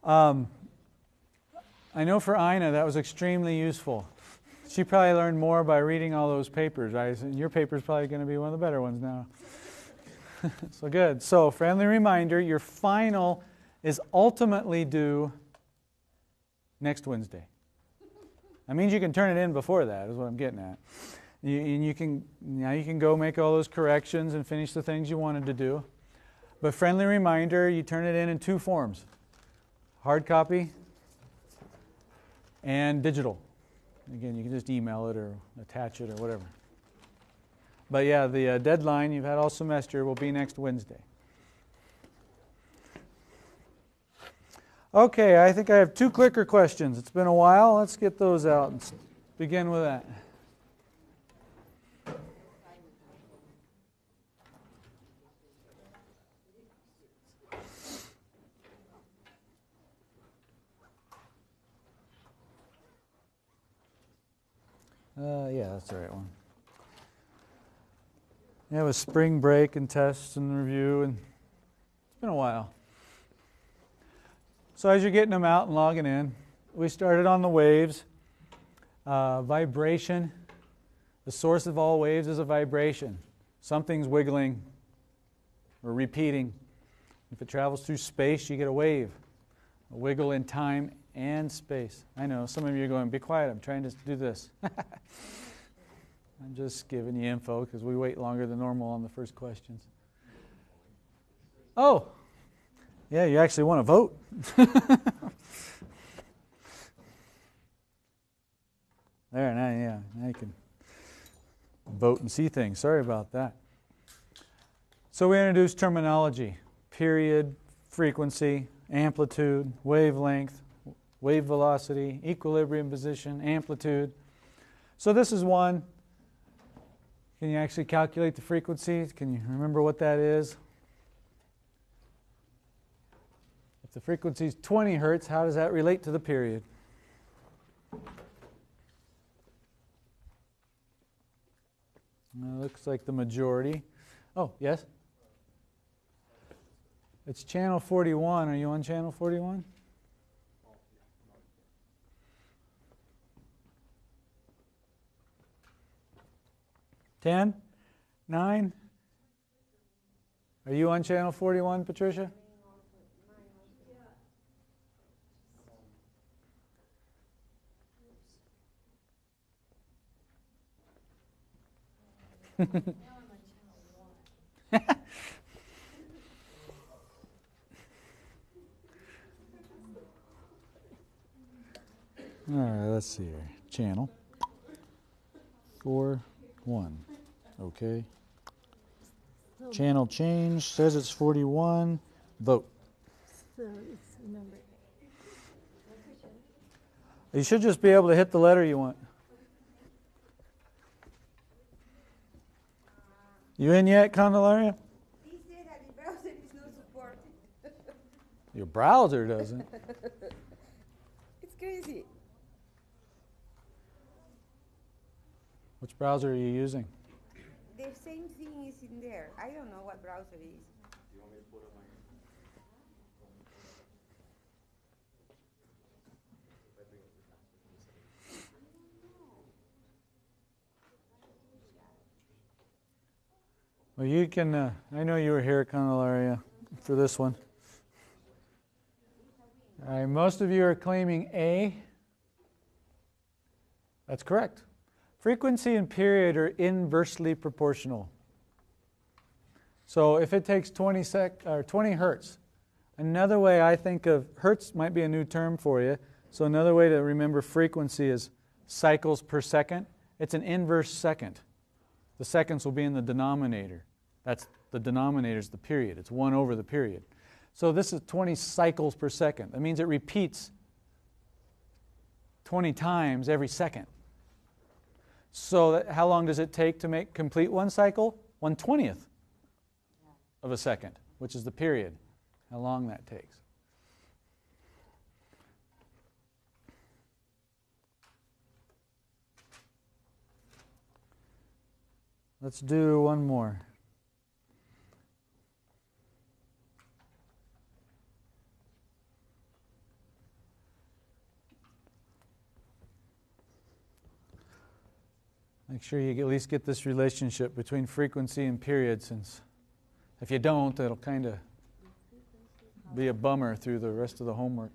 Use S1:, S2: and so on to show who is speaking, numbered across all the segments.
S1: I know for Ina that was extremely useful. She probably learned more by reading all those papers, right? And your paper's probably going to be one of the better ones now. So good. So friendly reminder, your final is ultimately due next Wednesday. That means you can turn it in before that, is what I'm getting at. You can go make all those corrections and finish the things you wanted to do. But friendly reminder, you turn it in two forms. Hard copy and digital. Again, you can just email it or attach it or whatever. But yeah, the deadline you've had all semester will be next Wednesday. Okay, I think I have 2 clicker questions. It's been a while. Let's get those out and begin with that. Yeah, that's the right one. Yeah, it was spring break and tests and review, and it's been a while. So as you're getting them out and logging in, we started on the waves. Vibration. The source of all waves is a vibration. Something's wiggling or repeating. If it travels through space, you get a wave. A wiggle in time and space. I know, some of you are going, be quiet, I'm trying to do this. I'm just giving you info because we wait longer than normal on the first questions. Oh, yeah, you actually want to vote. There, now you can vote and see things. Sorry about that. So we introduced terminology: period, frequency, amplitude, wavelength, wave velocity, equilibrium position, amplitude. So this is one. Can you actually calculate the frequency? Can you remember what that is? If the frequency is 20 Hertz, how does that relate to the period? Looks like the majority. Oh, yes? It's channel 41. Are you on channel 41? Ten? 9? Are you on channel 41, Patricia? All right, let's see here. Channel 41. Okay. Channel change says it's 41. Vote.
S2: So it's number 8.
S1: You should just be able to hit the letter you want. You in yet, Candelaria?
S3: He said that the browser is not supported.
S1: Your browser doesn't.
S3: It's crazy.
S1: Which browser are you using?
S3: The same thing is in there. I don't know what browser it is.
S4: You want me to put up my...
S1: Well, you can, I know you were here, Candelaria, for this one. All right, most of you are claiming A. That's correct. Frequency and period are inversely proportional. So if it takes 20 Hertz, another way I think of, Hertz might be a new term for you, so another way to remember frequency is cycles per second. It's an inverse second. The seconds will be in the denominator. That's the denominator is the period. It's 1 over the period. So this is 20 cycles per second. That means it repeats 20 times every second. So how long does it take to complete one cycle? 1/20th of a second, which is the period. How long that takes. Let's do one more. Make sure you at least get this relationship between frequency and period, since if you don't, it'll kind of be a bummer through the rest of the homework.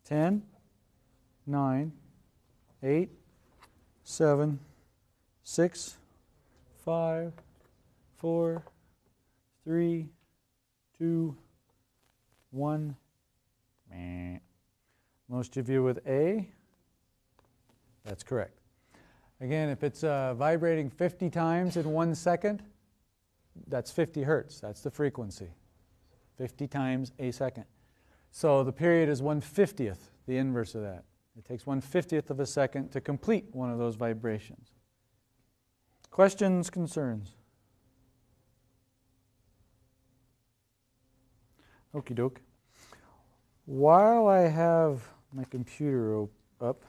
S1: Ten, 9, 8, 7, 6, 5, 4, 3, 2, 1. Meh. Most of you with A? That's correct. Again, if it's vibrating 50 times in 1 second, that's 50 hertz. That's the frequency. 50 times a second. So the period is 1/50th, the inverse of that. It takes 1/50th of a second to complete one of those vibrations. Questions, concerns? Okie doke. While I have my computer up,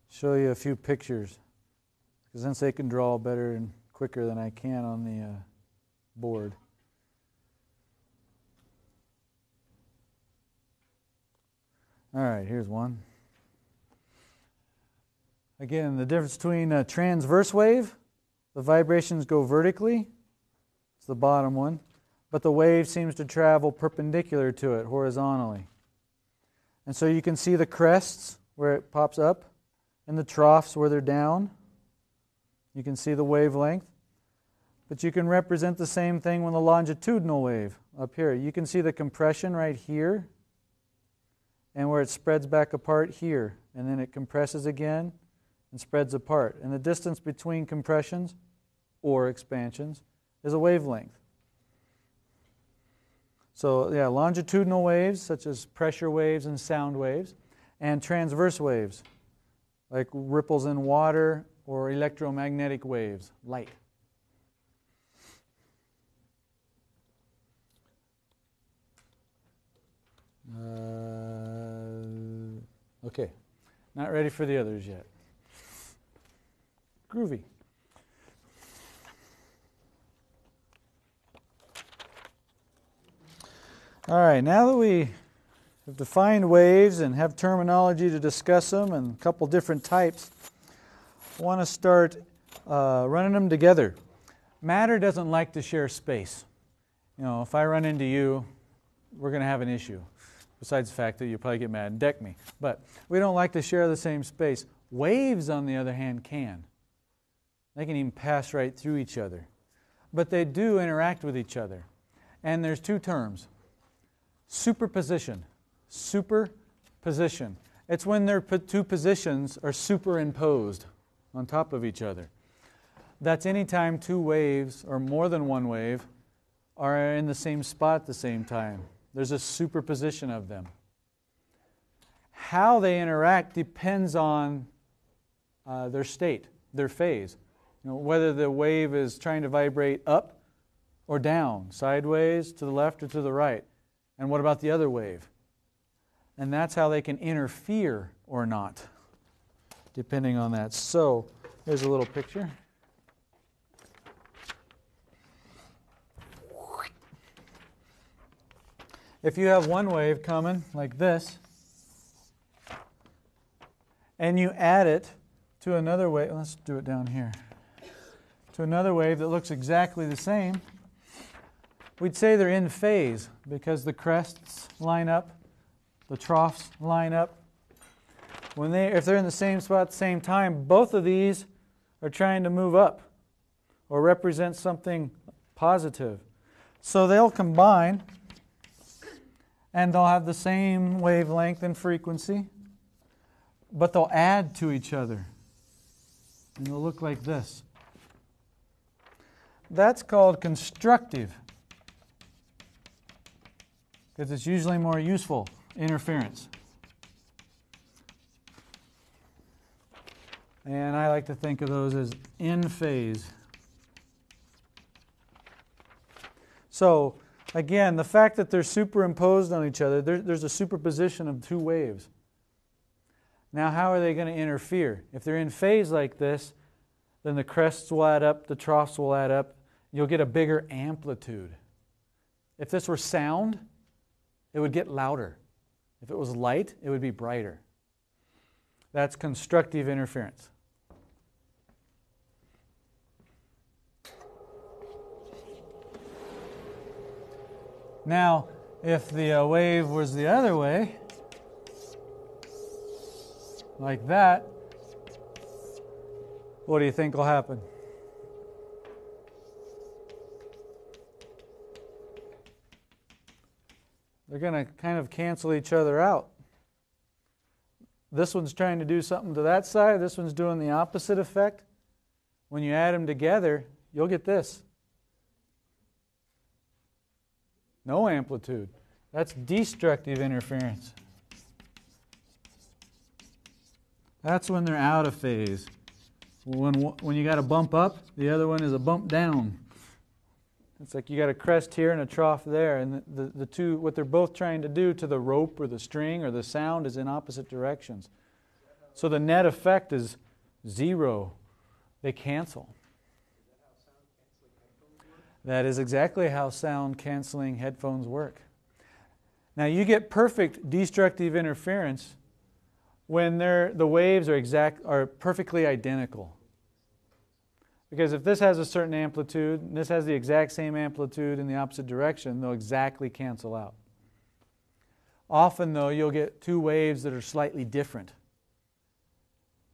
S1: show you a few pictures, because since they can draw better and quicker than I can on the board. All right, here's one. Again, the difference between a transverse wave, the vibrations go vertically, it's the bottom one, but the wave seems to travel perpendicular to it, horizontally. And so you can see the crests where it pops up, and the troughs where they're down. You can see the wavelength. But you can represent the same thing with a longitudinal wave up here. You can see the compression right here, and where it spreads back apart here. And then it compresses again and spreads apart. And the distance between compressions or expansions is a wavelength. So yeah, longitudinal waves, such as pressure waves and sound waves, and transverse waves, like ripples in water or electromagnetic waves, light. Okay, not ready for the others yet. Groovy. All right, now that we have defined waves and have terminology to discuss them and a couple different types, I want to start running them together. Matter doesn't like to share space. You know, if I run into you, we're going to have an issue. Besides the fact that you'll probably get mad and deck me. But we don't like to share the same space. Waves, on the other hand, can. They can even pass right through each other. But they do interact with each other. And there's two terms. Superposition. Superposition. It's when their two positions are superimposed on top of each other. That's any time two waves, or more than one wave, are in the same spot at the same time. There's a superposition of them. How they interact depends on their state, their phase. You know, whether the wave is trying to vibrate up or down, sideways, to the left or to the right. And what about the other wave? And that's how they can interfere or not, depending on that. So, here's a little picture. If you have one wave coming like this, and you add it to another wave, let's do it down here, to another wave that looks exactly the same, we'd say they're in phase because the crests line up, the troughs line up. If they're in the same spot at the same time, both of these are trying to move up or represent something positive. So they'll combine, and they'll have the same wavelength and frequency, but they'll add to each other. And they'll look like this. That's called constructive. because it's usually more useful interference. And I like to think of those as in phase. So again, the fact that they're superimposed on each other, there's a superposition of two waves. Now how are they going to interfere? If they're in phase like this, then the crests will add up, the troughs will add up, you'll get a bigger amplitude. If this were sound, it would get louder. If it was light, it would be brighter. That's constructive interference. Now, if the wave was the other way, like that, what do you think will happen? They're going to kind of cancel each other out. This one's trying to do something to that side, this one's doing the opposite effect. When you add them together, you'll get this. No amplitude. That's destructive interference. That's when they're out of phase. When you got a bump up, the other one is a bump down. It's like you got a crest here and a trough there, and the two, what they're both trying to do to the rope or the string or the sound is in opposite directions. So the net effect is zero. They cancel. That is exactly how sound canceling headphones work. Now you get perfect destructive interference when the waves are perfectly identical. Because if this has a certain amplitude and this has the exact same amplitude in the opposite direction, they'll exactly cancel out. Often though, you'll get two waves that are slightly different.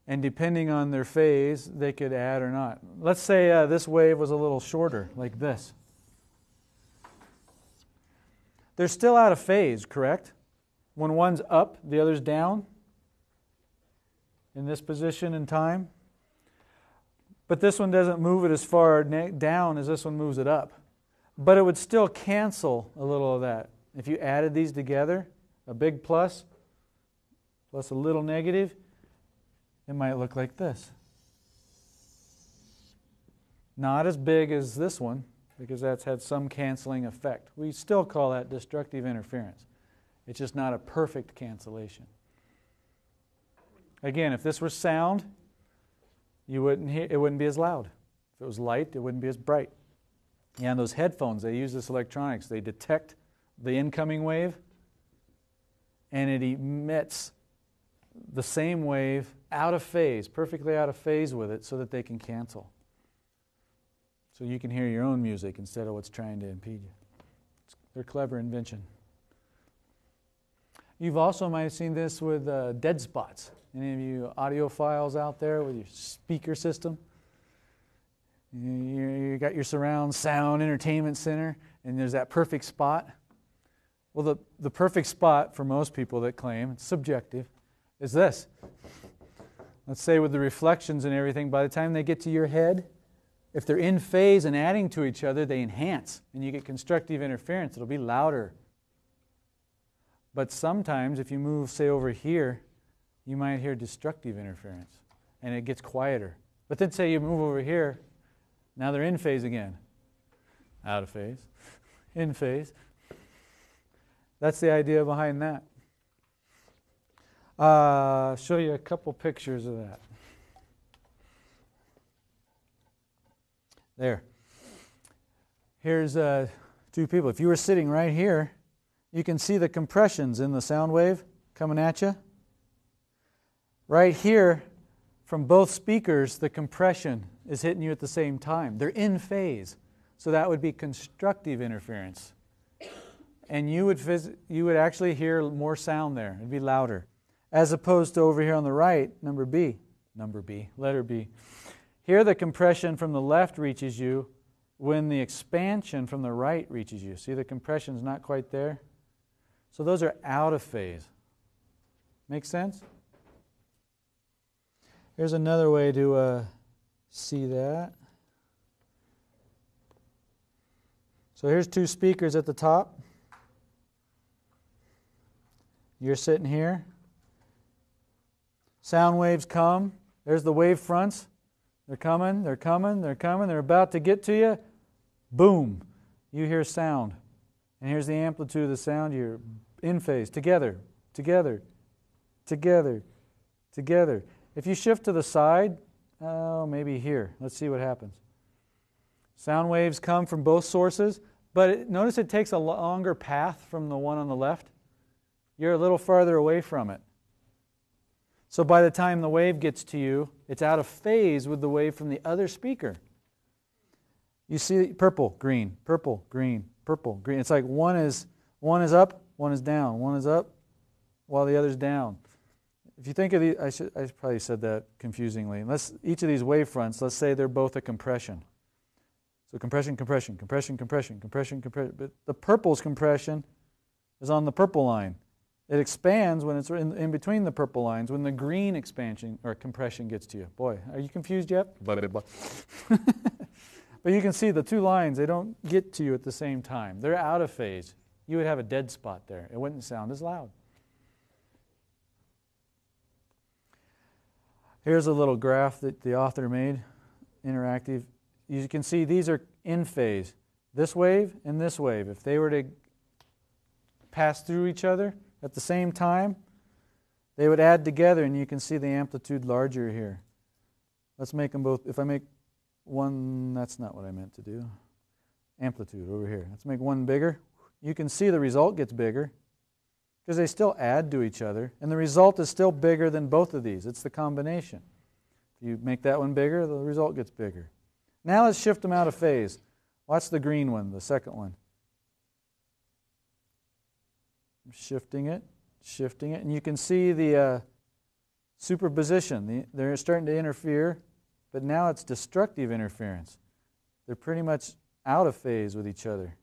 S1: And depending on their phase, they could add or not. Let's say this wave was a little shorter, like this. They're still out of phase, correct? When one's up, the other's down in this position in time. But this one doesn't move it as far down as this one moves it up. But it would still cancel a little of that. If you added these together, a big plus a little negative, it might look like this. Not as big as this one, because that's had some canceling effect. We still call that destructive interference. It's just not a perfect cancellation. Again, if this were sound, you wouldn't hear, it wouldn't be as loud. If it was light, it wouldn't be as bright. Yeah, and those headphones, they use this electronics. They detect the incoming wave, and it emits the same wave out of phase, perfectly out of phase with it, so that they can cancel. So you can hear your own music instead of what's trying to impede you. They're a clever invention. You've also might have seen this with dead spots. Any of you audiophiles out there with your speaker system? You got your surround sound entertainment center, and there's that perfect spot. Well, the perfect spot for most people that claim, it's subjective, is this. Let's say with the reflections and everything, by the time they get to your head, if they're in phase and adding to each other, they enhance, and you get constructive interference. It'll be louder. But sometimes, if you move, say, over here, you might hear destructive interference, and it gets quieter. But then say you move over here, now they're in phase again. Out of phase, in phase. That's the idea behind that. Show you a couple pictures of that. There. Here's two people. If you were sitting right here, you can see the compressions in the sound wave coming at you. Right here, from both speakers, the compression is hitting you at the same time. They're in phase. So that would be constructive interference. And you would actually hear more sound there. It'd be louder. As opposed to over here on the right, letter B. Here the compression from the left reaches you when the expansion from the right reaches you. See, the compression's not quite there? So those are out of phase. Make sense? Here's another way to see that. So here's two speakers at the top. You're sitting here. Sound waves come. There's the wave fronts. They're coming, they're coming, they're coming. They're about to get to you. Boom. You hear sound. And here's the amplitude of the sound. You're in phase. Together, together, together, together. If you shift to the side, maybe here. Let's see what happens. Sound waves come from both sources, but notice it takes a longer path from the one on the left. You're a little farther away from it. So by the time the wave gets to you, it's out of phase with the wave from the other speaker. You see purple, green, purple, green, purple, green. It's like one is up, one is down, one is up while the other's down. If you think of the, I probably said that confusingly. Each of these wave fronts, let's say they're both a compression. So compression, compression, compression, compression, compression, compression. But the purple's compression is on the purple line. It expands when it's in between the purple lines, when the green expansion or compression gets to you. Boy, are you confused yet? But you can see the two lines, they don't get to you at the same time. They're out of phase. You would have a dead spot there. It wouldn't sound as loud. Here's a little graph that the author made, interactive. You can see these are in phase. This wave and this wave. If they were to pass through each other at the same time, they would add together, and you can see the amplitude larger here. Let's make them both. If I make one, that's not what I meant to do. Amplitude over here. Let's make one bigger. You can see the result gets bigger because they still add to each other, and the result is still bigger than both of these. It's the combination. If you make that one bigger, the result gets bigger. Now let's shift them out of phase. Watch the green one, the second one. Shifting it, and you can see the superposition. They're starting to interfere, but now it's destructive interference. They're pretty much out of phase with each other.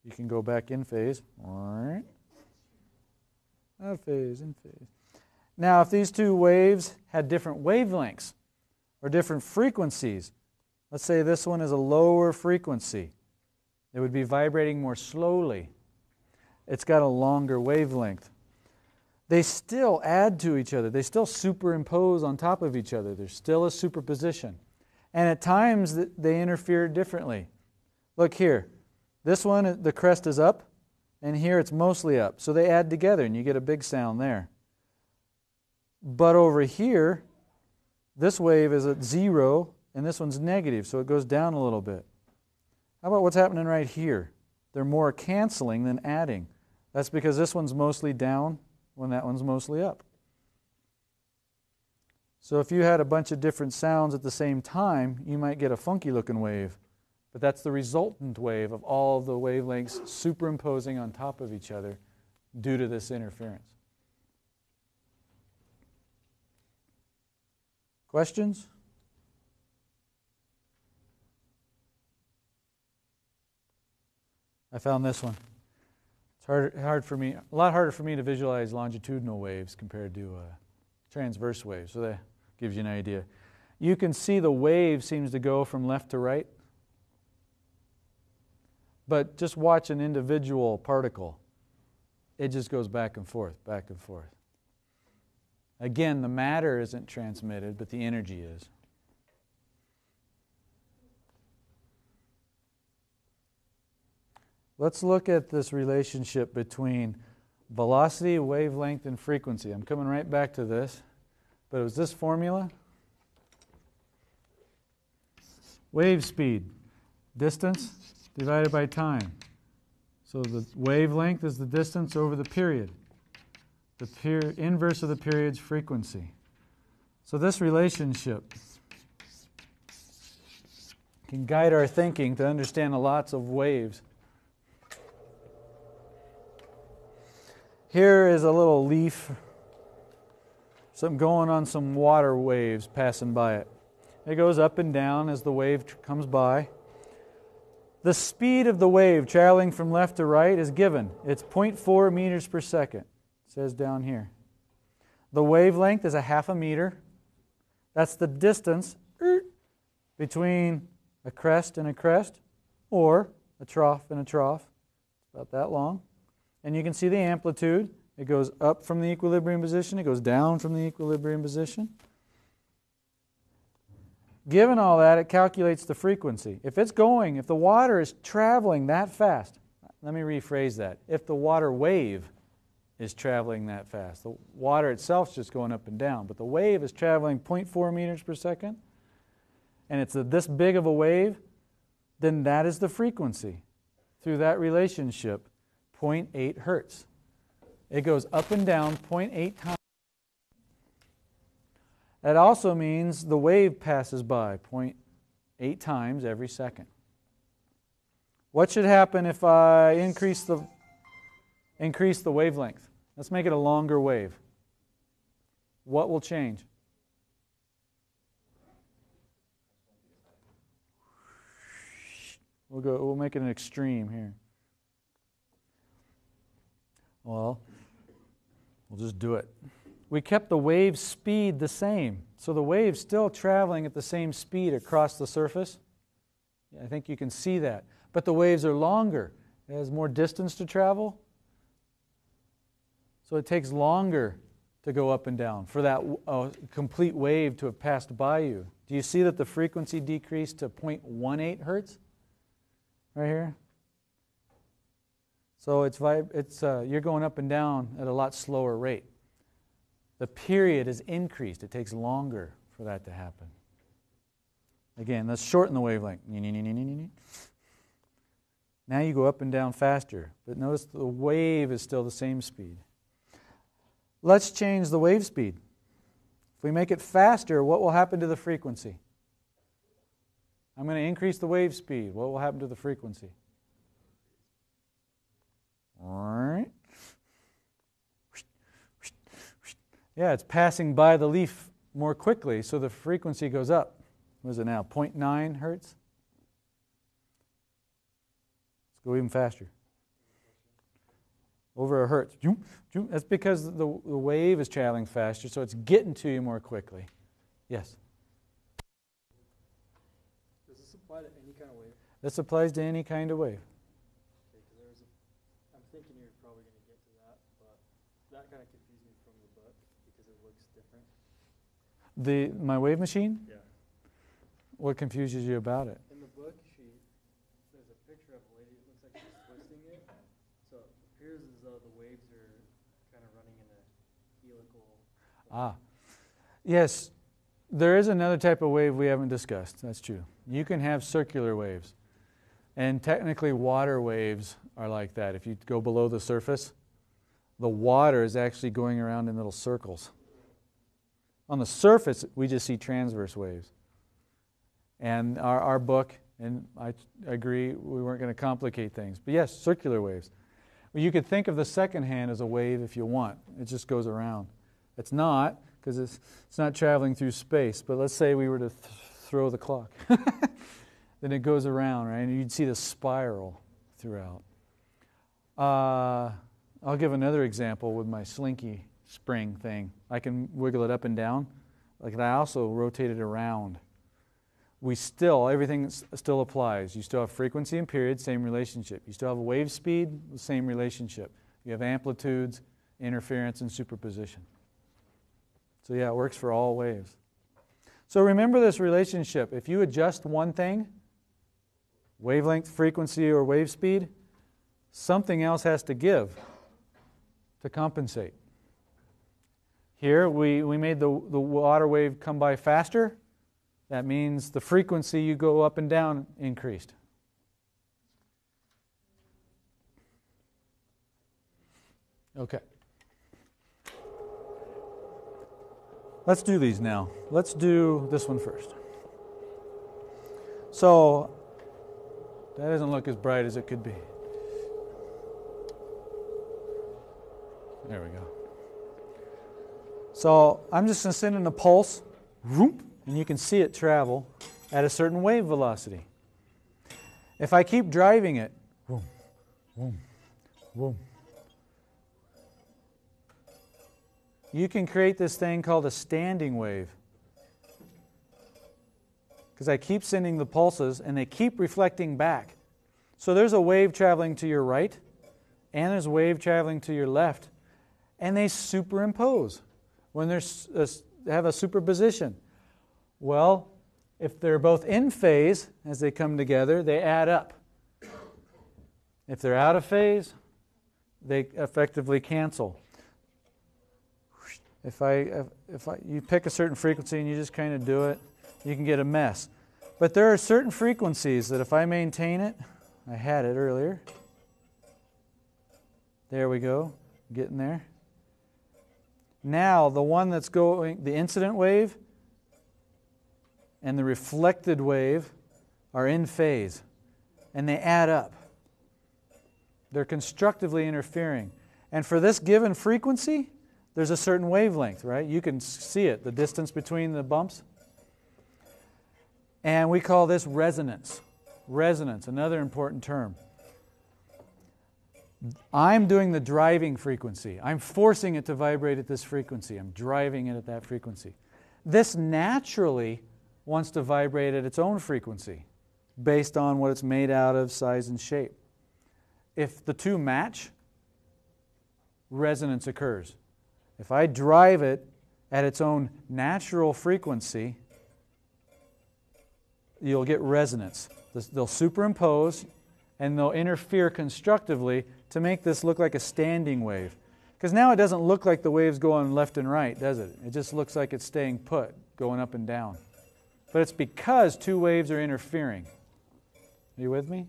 S1: You can go back in phase. Out of phase, in phase. Now, if these two waves had different wavelengths or different frequencies, let's say this one is a lower frequency. It would be vibrating more slowly. It's got a longer wavelength. They still add to each other. They still superimpose on top of each other. There's still a superposition. And at times they interfere differently. Look here. This one, the crest is up, and here it's mostly up. So they add together, and you get a big sound there. But over here, this wave is at 0, and this one's negative, so it goes down a little bit. How about what's happening right here? They're more canceling than adding. That's because this one's mostly down when that one's mostly up. So if you had a bunch of different sounds at the same time, you might get a funky looking wave. But that's the resultant wave of all the wavelengths superimposing on top of each other due to this interference. Questions? I found this one. It's hard for me, a lot harder for me to visualize longitudinal waves compared to transverse waves. So that gives you an idea. You can see the wave seems to go from left to right. But just watch an individual particle. It just goes back and forth, back and forth. Again, the matter isn't transmitted, but the energy is. Let's look at this relationship between velocity, wavelength, and frequency. I'm coming right back to this, but it was this formula. Wave speed, distance divided by time. So the wavelength is the distance over the period. The inverse of the period's frequency. So this relationship can guide our thinking to understand lots of waves. Here is a little leaf, something going on some water waves passing by it. It goes up and down as the wave comes by. The speed of the wave traveling from left to right is given. It's 0.4 meters per second. It says down here. The wavelength is a half a meter. That's the distance between a crest and a crest, or a trough and a trough. about that long. And you can see the amplitude. It goes up from the equilibrium position. It goes down from the equilibrium position. Given all that, it calculates the frequency. If the water is traveling that fast, let me rephrase that. If the water wave is traveling that fast, the water itself is just going up and down, but the wave is traveling 0.4 meters per second, and it's this big of a wave, then that is the frequency through that relationship, 0.8 hertz. It goes up and down 0.8 times. That also means the wave passes by 0.8 times every second. What should happen if I increase the wavelength? Let's make it a longer wave. What will change? We'll make it an extreme here. Well, we'll just do it. We kept the wave speed the same. So the wave's still traveling at the same speed across the surface. I think you can see that. But the waves are longer. It has more distance to travel. So it takes longer to go up and down for that complete wave to have passed by you. Do you see that the frequency decreased to 0.18 hertz? Right here? So you're going up and down at a lot slower rate. The period is increased. It takes longer for that to happen. Again, let's shorten the wavelength. Now you go up and down faster. But notice the wave is still the same speed. Let's change the wave speed. If we make it faster, what will happen to the frequency? I'm going to increase the wave speed. What will happen to the frequency? All right. Yeah, it's passing by the leaf more quickly, so the frequency goes up. What is it now? 0.9 hertz? Let's go even faster. Over a hertz. That's because the wave is traveling faster, so it's getting to you more quickly. Yes?
S4: Does this apply to any kind of wave?
S1: This applies to any kind of wave.
S4: Okay, because I'm thinking you're probably going to get to that, but that kind of confused me from the book because it looks different.
S1: My wave machine?
S4: Yeah.
S1: What confuses you about it?
S4: In the book sheet, there's a picture of a lady. It looks like she's twisting it. So it appears as though the waves are kind of running in a helical.
S1: Yes, there is another type of wave we haven't discussed. That's true. You can have circular waves. And technically water waves are like that. If you go below the surface, the water is actually going around in little circles. On the surface, we just see transverse waves. And our book, and I agree, we weren't going to complicate things. But yes, circular waves. Well, you could think of the second hand as a wave if you want. It just goes around. It's not, because it's not traveling through space. But let's say we were to throw the clock. Then it goes around, right? And you'd see the spiral throughout. I'll give another example with my slinky spring thing. I can wiggle it up and down. Like I also rotate it around. Everything still applies. You still have frequency and period, same relationship. You still have a wave speed, same relationship. You have amplitudes, interference, and superposition. So yeah, it works for all waves. So remember this relationship. If you adjust one thing, wavelength, frequency, or wave speed, something else has to give to compensate. Here, we made the water wave come by faster. That means the frequency you go up and down increased. Okay. Let's do these now. Let's do this one first. So, that doesn't look as bright as it could be. There we go. So, I'm just going to send in a pulse, and you can see it travel at a certain wave velocity. If I keep driving it, you can create this thing called a standing wave. Because I keep sending the pulses and they keep reflecting back. So there's a wave traveling to your right and there's a wave traveling to your left, and they superimpose when they have a superposition. Well, if they're both in phase as they come together, they add up. If they're out of phase, they effectively cancel. You pick a certain frequency and you just kind of do it, you can get a mess. But there are certain frequencies that if I maintain it, I had it earlier. There we go, getting there. Now the one that's going, the incident wave and the reflected wave are in phase, and they add up. They're constructively interfering. And for this given frequency, there's a certain wavelength, right? You can see it, the distance between the bumps. And we call this resonance. Resonance, another important term. I'm doing the driving frequency. I'm forcing it to vibrate at this frequency. I'm driving it at that frequency. This naturally wants to vibrate at its own frequency based on what it's made out of, size, and shape. If the two match, resonance occurs. If I drive it at its own natural frequency, you'll get resonance. They'll superimpose and they'll interfere constructively to make this look like a standing wave. Because now it doesn't look like the wave's going left and right, does it? It just looks like it's staying put, going up and down. But it's because two waves are interfering. Are you with me?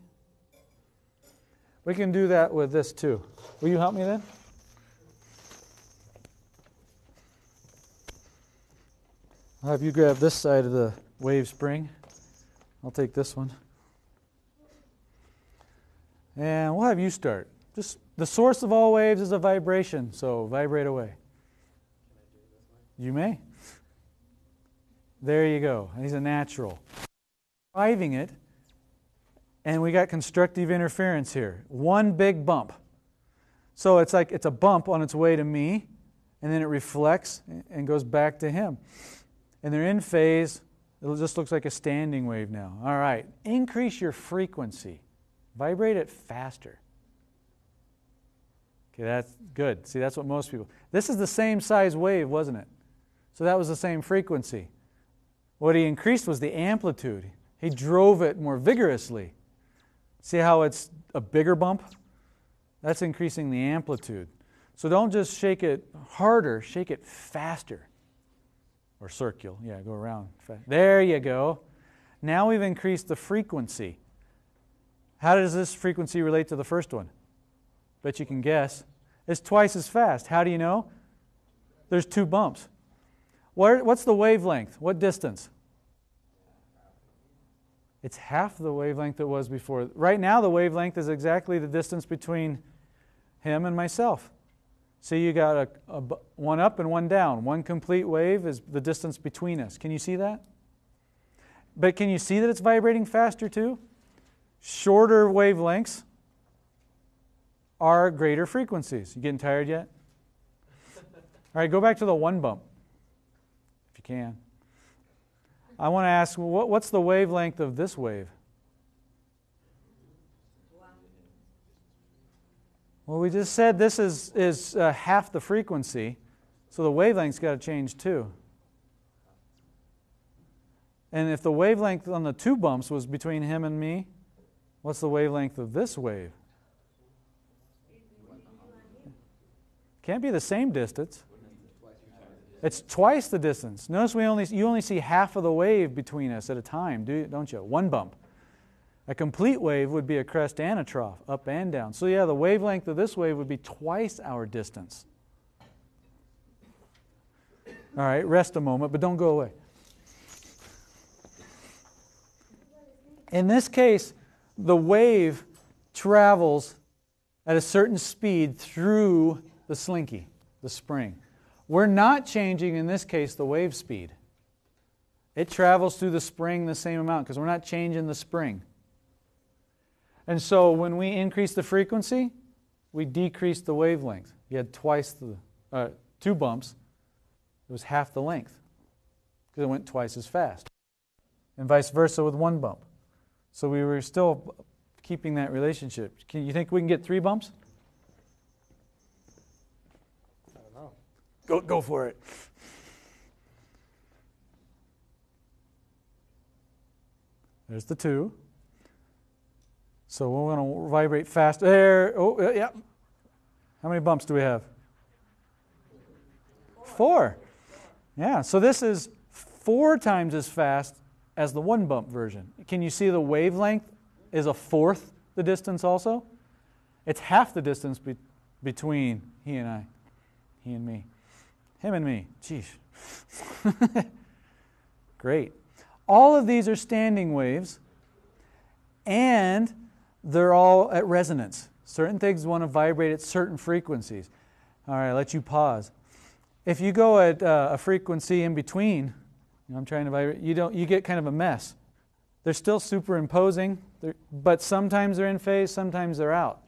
S1: We can do that with this too. Will you help me then? I'll have you grab this side of the wave spring. I'll take this one. And we'll have you start. Just the source of all waves is a vibration, so vibrate away. You may. There you go. He's a natural. Driving it, and we got constructive interference here. One big bump. So it's like it's a bump on its way to me, and then it reflects and goes back to him. And they're in phase. It just looks like a standing wave now. All right. Increase your frequency. Vibrate it faster. Okay, that's good. See, that's what most people... This is the same size wave, wasn't it? So that was the same frequency. What he increased was the amplitude. He drove it more vigorously. See how it's a bigger bump? That's increasing the amplitude. So don't just shake it harder, shake it faster. Or circle. Yeah, go around. There you go. Now we've increased the frequency. How does this frequency relate to the first one? Bet you can guess. It's twice as fast. How do you know? There's two bumps. What's the wavelength? What distance? It's half the wavelength it was before. Right now the wavelength is exactly the distance between him and myself. See, you got one up and one down. One complete wave is the distance between us. Can you see that? But can you see that it's vibrating faster too? Shorter wavelengths are greater frequencies. You getting tired yet? All right, go back to the one bump, if you can. I want to ask, what's the wavelength of this wave? Well, we just said this is half the frequency, so the wavelength's got to change too. And if the wavelength on the two bumps was between him and me, what's the wavelength of this wave? Can't be the same distance. It's twice the distance. Notice you only see half of the wave between us at a time, don't you? One bump. A complete wave would be a crest and a trough, up and down. So yeah, the wavelength of this wave would be twice our distance. All right, rest a moment, but don't go away. In this case, the wave travels at a certain speed through the slinky, the spring. We're not changing, in this case, the wave speed. It travels through the spring the same amount because we're not changing the spring. And so when we increase the frequency, we decrease the wavelength. You had two bumps. It was half the length because it went twice as fast. And vice versa with one bump. So we were still keeping that relationship. You think we can get 3 bumps? Go for it. There's the 2. So we're going to vibrate fast. There. Oh, yeah. How many bumps do we have? 4. Yeah, so this is 4 times as fast as the 1 bump version. Can you see the wavelength is a fourth the distance also? It's half the distance between he and I. He and me. Him and me. Jeez. Great. All of these are standing waves, and they're all at resonance. Certain things want to vibrate at certain frequencies. All right, I'll let you pause. If you go at a frequency in between, I'm trying to vibrate, you get kind of a mess. They're still superimposing, but sometimes they're in phase, sometimes they're out.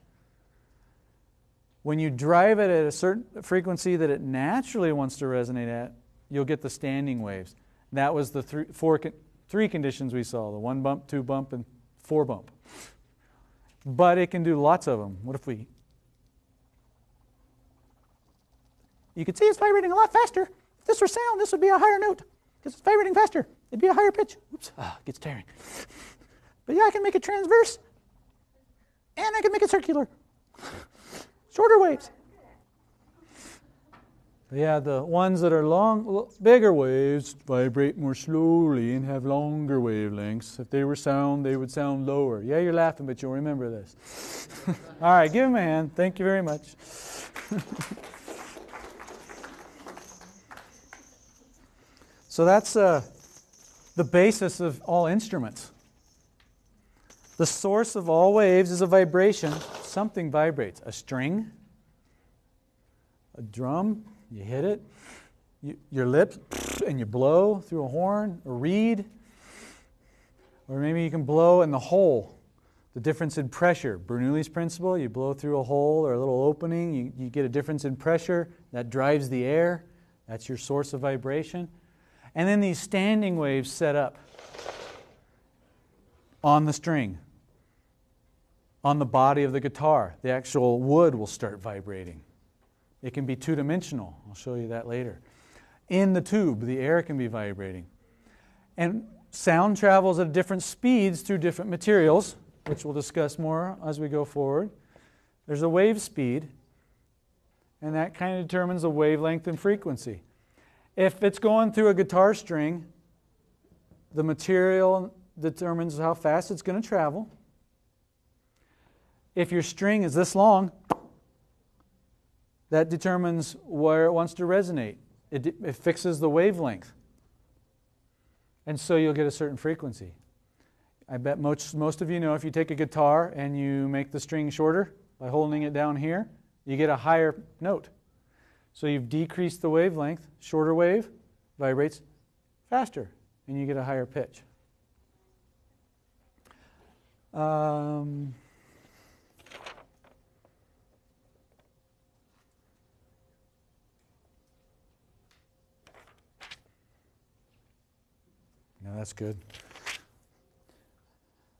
S1: When you drive it at a certain frequency that it naturally wants to resonate at, you'll get the standing waves. That was the 3 conditions we saw, the 1 bump, 2 bump, and 4 bump. But it can do lots of them. What if we... You can see it's vibrating a lot faster. If this were sound, this would be a higher note, because it's vibrating faster. It'd be a higher pitch. Oops, it gets tearing. But yeah, I can make it transverse, and I can make it circular. Shorter waves. Yeah, the ones that are bigger waves vibrate more slowly and have longer wavelengths. If they were sound, they would sound lower. Yeah, you're laughing, but you'll remember this. All right, give him a hand. Thank you very much. So that's the basis of all instruments. The source of all waves is a vibration. Something vibrates. A string, a drum, you hit it, your lips, and you blow through a horn, a reed, or maybe you can blow in the hole. The difference in pressure. Bernoulli's principle, you blow through a hole or a little opening, you get a difference in pressure, that drives the air. That's your source of vibration. And then these standing waves set up on the string, on the body of the guitar. The actual wood will start vibrating. It can be 2-dimensional. I'll show you that later. In the tube, the air can be vibrating. And sound travels at different speeds through different materials, which we'll discuss more as we go forward. There's a wave speed, and that kind of determines the wavelength and frequency. If it's going through a guitar string, the material determines how fast it's going to travel. If your string is this long, that determines where it wants to resonate. It fixes the wavelength. And so you'll get a certain frequency. I bet most of you know if you take a guitar and you make the string shorter by holding it down here, you get a higher note. So you've decreased the wavelength. Shorter wave vibrates faster, and you get a higher pitch. No, that's good.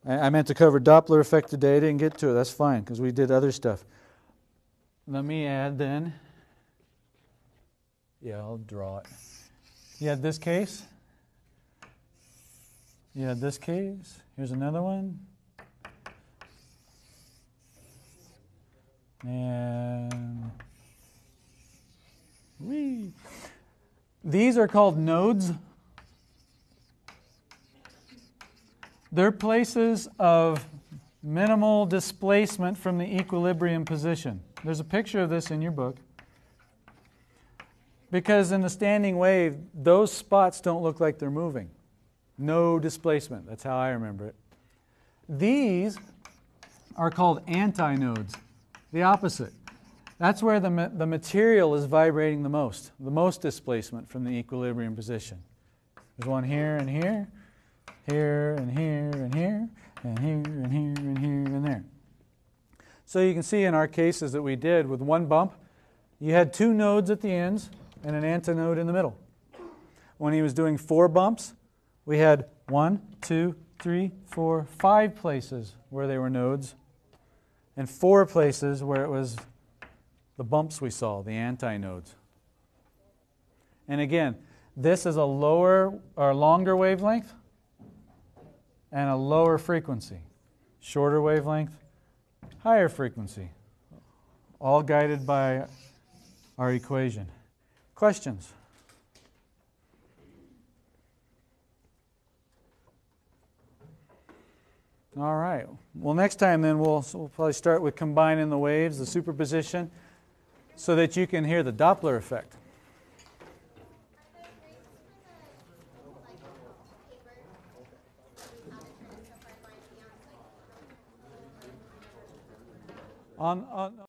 S1: I meant to cover Doppler effect today. I didn't get to it. That's fine, because we did other stuff. Let me add then. Yeah, I'll draw it. You had this case. You had this case. Here's another one. And whee. These are called nodes. They're places of minimal displacement from the equilibrium position. There's a picture of this in your book. Because in the standing wave, those spots don't look like they're moving. No displacement. That's how I remember it. These are called antinodes, the opposite. That's where the material is vibrating the most displacement from the equilibrium position. There's one here and here, here and here and here, and here and here and here and there. So you can see in our cases that we did with 1 bump, you had 2 nodes at the ends and an antinode in the middle. When he was doing 4 bumps, we had 1, 2, 3, 4, 5 places where they were nodes, and 4 places where it was the bumps we saw, the antinodes. And again, this is a lower or longer wavelength and a lower frequency. Shorter wavelength, higher frequency. All guided by our equation. Questions? All right. Well, next time then we'll probably start with combining the waves, the superposition, so that you can hear the Doppler effect. On